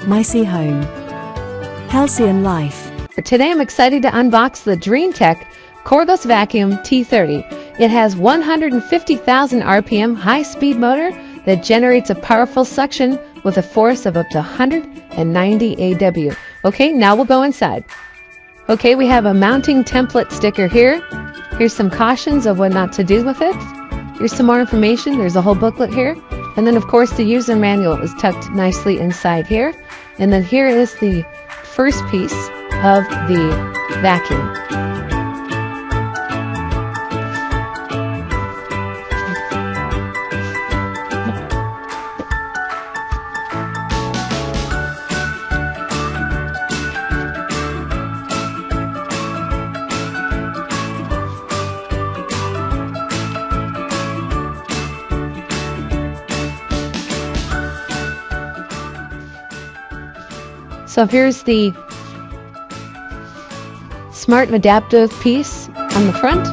Micyhome. Halcyon Life. Today I'm excited to unbox the Dreametech Cordless Vacuum T30. It has 150,000 RPM high-speed motor that generates a powerful suction with a force of up to 190 AW. Okay, now we'll go inside. Okay, we have a mounting template sticker here. Here's some cautions of what not to do with it. Here's some more information. There's a whole booklet here. And then of course the user manual is tucked nicely inside here. And then here is the first piece of the vacuum. So here's the smart adaptive piece on the front.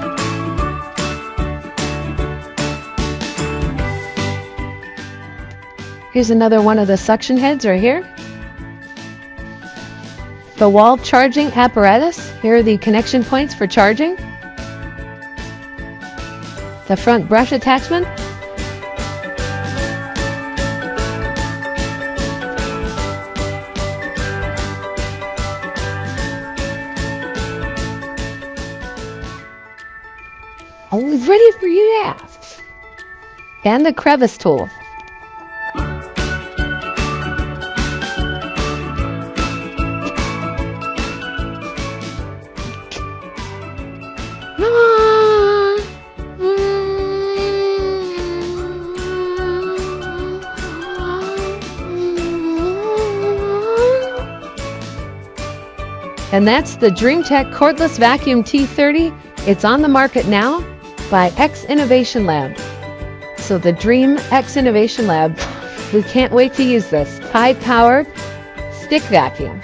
Here's another one of the suction heads right here. The wall charging apparatus. Here are the connection points for charging. The front brush attachment. Always ready for you to ask. And the Crevice tool. And that's the Dreametech Cordless Vacuum T30. It's on the market now by X Innovation Lab. So the Dream X Innovation Lab, we can't wait to use this high-powered stick vacuum.